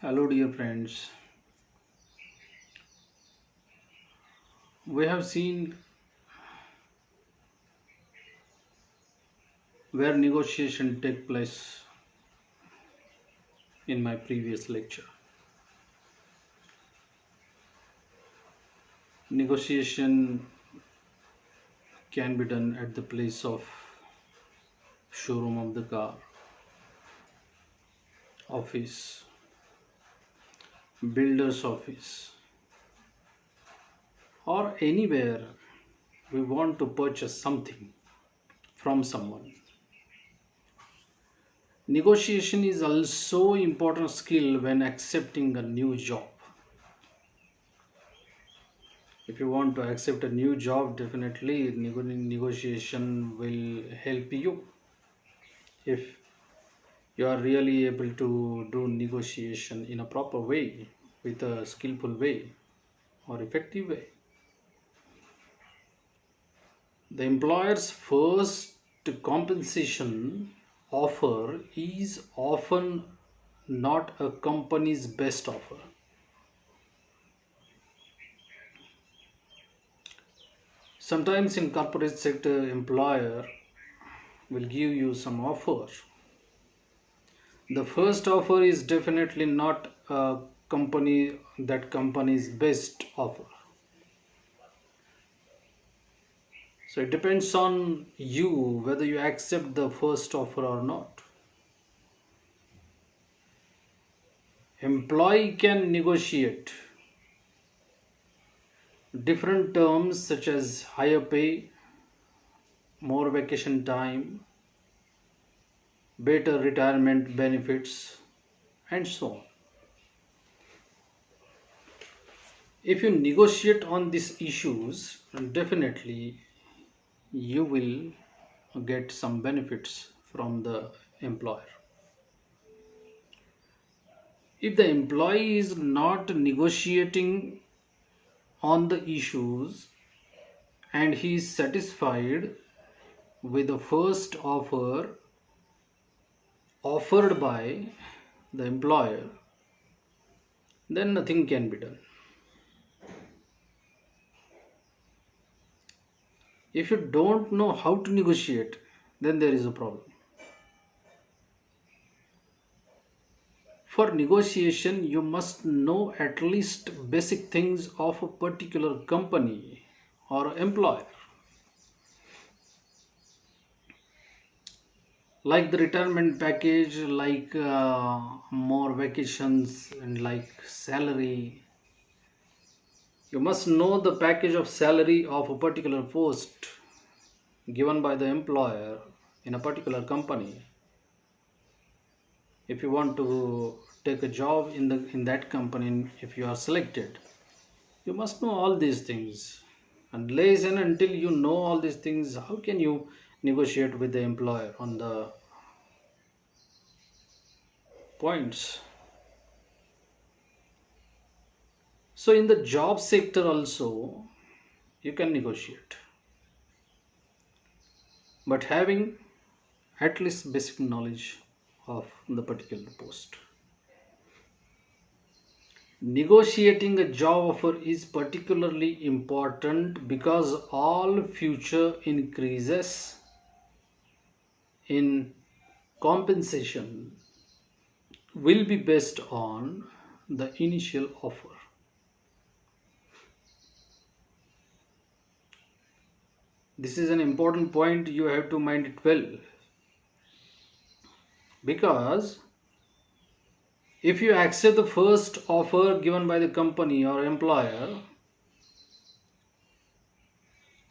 Hello, dear friends. We have seen where negotiation take place in my previous lecture. Negotiation can be done at the place of showroom of the car, office, builder's office, or anywhere we want to purchase something from someone. Negotiation is also important skill when accepting a new job. If you want to accept a new job, definitely negotiation will help you. If you are really able to do negotiation in a proper way, with a skillful way or effective way, the employer's first compensation offer is often not a company's best offer. Sometimes in corporate sector, employer will give you some offer. The first offer is definitely not a company's best offer. So it depends on you whether you accept the first offer or not. Employee can negotiate different terms such as higher pay, more vacation time, better retirement benefits, and so on. If you negotiate on these issues, definitely you will get some benefits from the employer. If the employee is not negotiating on the issues and he is satisfied with the first offer offered by the employer, then nothing can be done. If you don't know how to negotiate, then there is a problem. For negotiation, you must know at least basic things of a particular company or employer, like the retirement package, like more vacations, and like salary. You must know the package of salary of a particular post given by the employer in a particular company. If you want to take a job in that company, if you are selected, you must know all these things. Unless and until you know all these things, how can you negotiate with the employer on the points? So in the job sector also you can negotiate, but having at least basic knowledge of the particular post. Negotiating a job offer is particularly important because all future increases in compensation will be based on the initial offer. This is an important point, you have to mind it well, because if you accept the first offer given by the company or employer,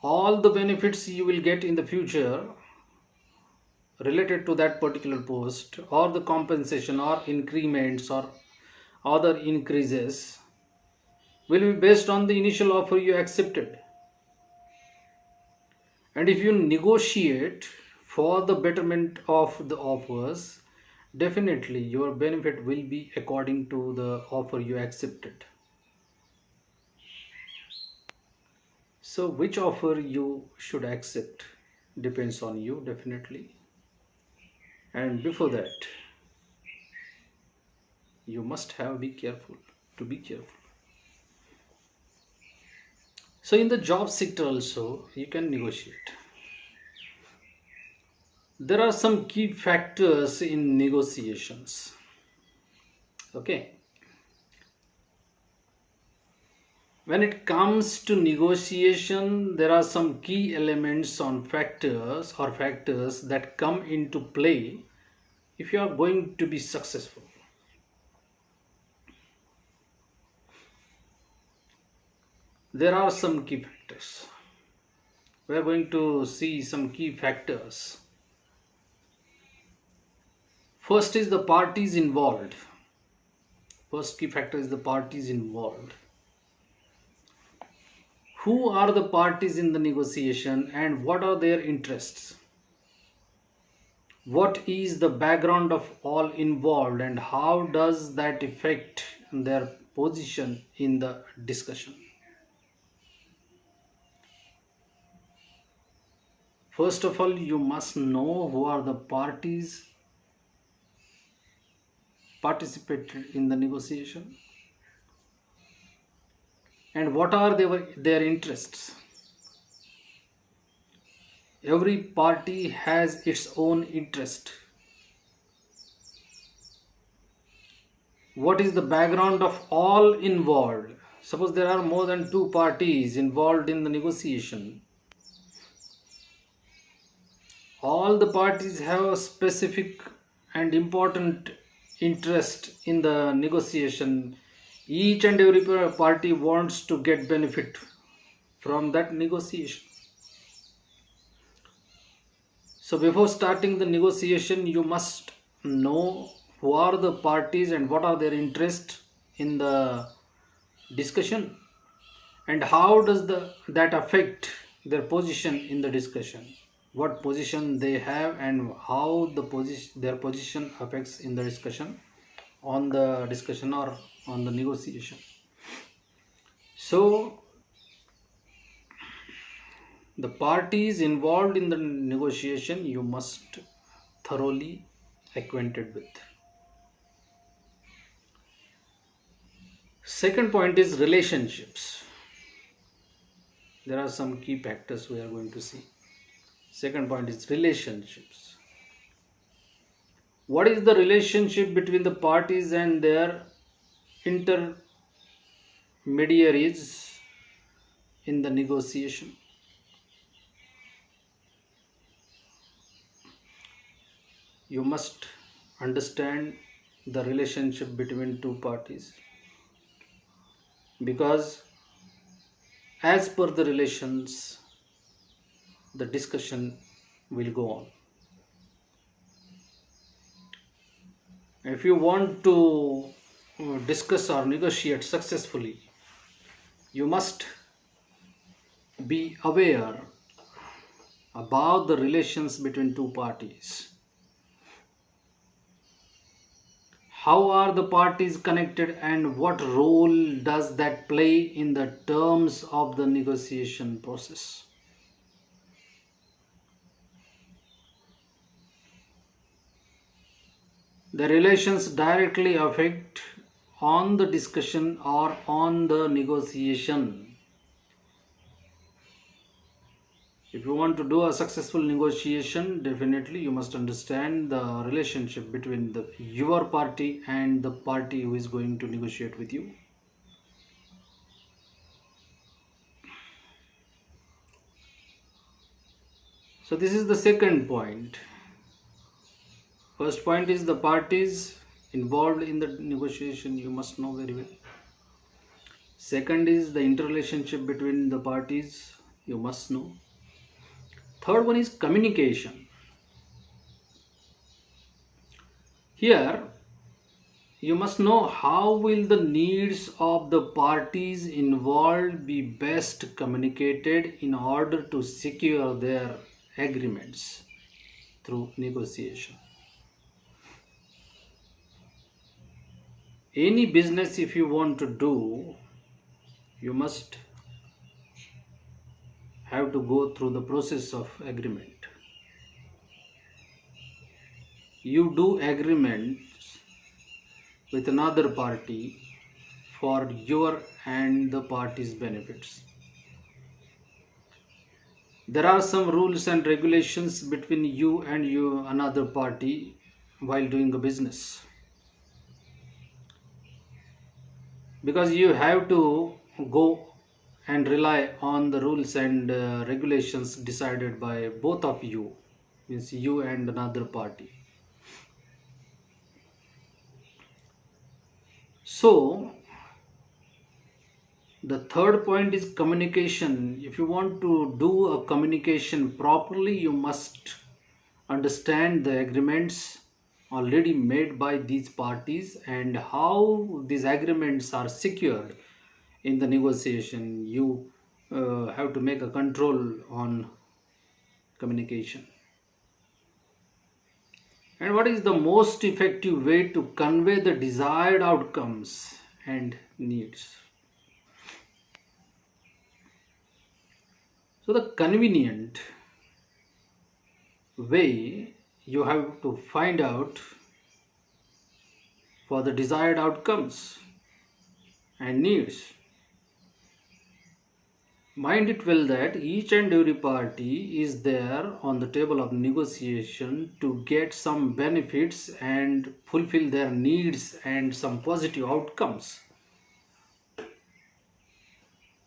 all the benefits you will get in the future related to that particular post, or the compensation or increments or other increases, will be based on the initial offer you accepted. And if you negotiate for the betterment of the offers, definitely your benefit will be according to the offer you accepted. So which offer you should accept depends on you, definitely. And before that, You must have be careful to be careful. So in the job sector also you can negotiate. There are some key factors in negotiations. Okay. When it comes to negotiation, there are some key elements on factors that come into play if you are going to be successful. There are some key factors. We are going to see some key factors. First is the parties involved. First key factor is the parties involved. Who are the parties in the negotiation and what are their interests? What is the background of all involved and how does that affect their position in the discussion? First of all, you must know who are the parties participated in the negotiation and what are their interests. Every party has its own interest. What is the background of all involved? Suppose there are more than two parties involved in the negotiation. All the parties have a specific and important interest in the negotiation. Each and every party wants to get benefit from that negotiation. So before starting the negotiation, you must know who are the parties and what are their interests in the discussion and how does that affect their position in the discussion. What position they have and how their position affects in the discussion on the discussion or on the negotiation. So the parties involved in the negotiation you must thoroughly acquainted with. Second point is relationships. There are some key factors we are going to see. Second point is relationships. What is the relationship between the parties and their intermediaries in the negotiation? You must understand the relationship between two parties because as per the relations the discussion will go on. If you want to discuss or negotiate successfully, you must be aware about the relations between two parties. How are the parties connected and what role does that play in the terms of the negotiation process? The relations directly affect on the discussion or on the negotiation. If you want to do a successful negotiation, definitely you must understand the relationship between your party and the party who is going to negotiate with you. So this is the second point. First point is the parties involved in the negotiation you must know very well. Second is the interrelationship between the parties you must know. Third one is communication. Here you must know how will the needs of the parties involved be best communicated in order to secure their agreements through negotiation. Any business if you want to do, you must have to go through the process of agreement. You do agreements with another party for your and the party's benefits. There are some rules and regulations between you and another party while doing a business, because you have to go and rely on the rules and regulations decided by both of you, means you and another party. So the third point is communication. If you want to do a communication properly, you must understand the agreements already made by these parties and how these agreements are secured in the negotiation. You have to make a control on communication. And what is the most effective way to convey the desired outcomes and needs? So the convenient way you have to find out for the desired outcomes and needs. Mind it well that each and every party is there on the table of negotiation to get some benefits and fulfill their needs and some positive outcomes.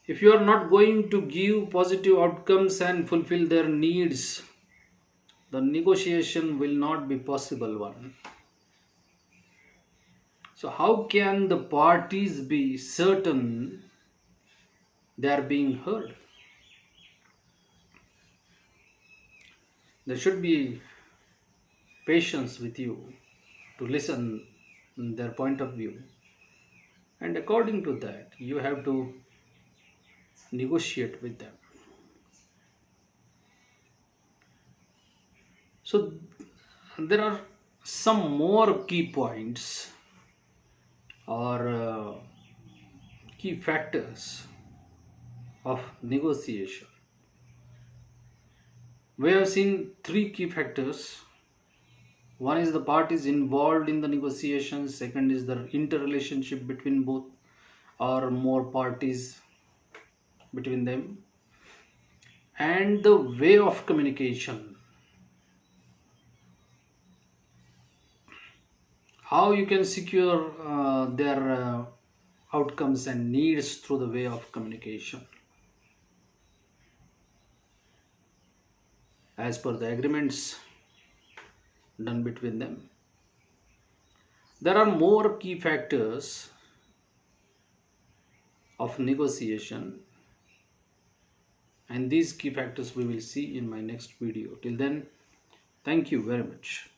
If you are not going to give positive outcomes and fulfill their needs, the negotiation will not be possible one. So how can the parties be certain they are being heard? There should be patience with you to listen their point of view, and according to that you have to negotiate with them. So there are some more key points or key factors of negotiation. We have seen three key factors. One is the parties involved in the negotiations, second is the interrelationship between both or more parties between them, and the way of communication. How you can secure their outcomes and needs through the way of communication as per the agreements done between them. There are more key factors of negotiation, and these key factors we will see in my next video. Till then, thank you very much.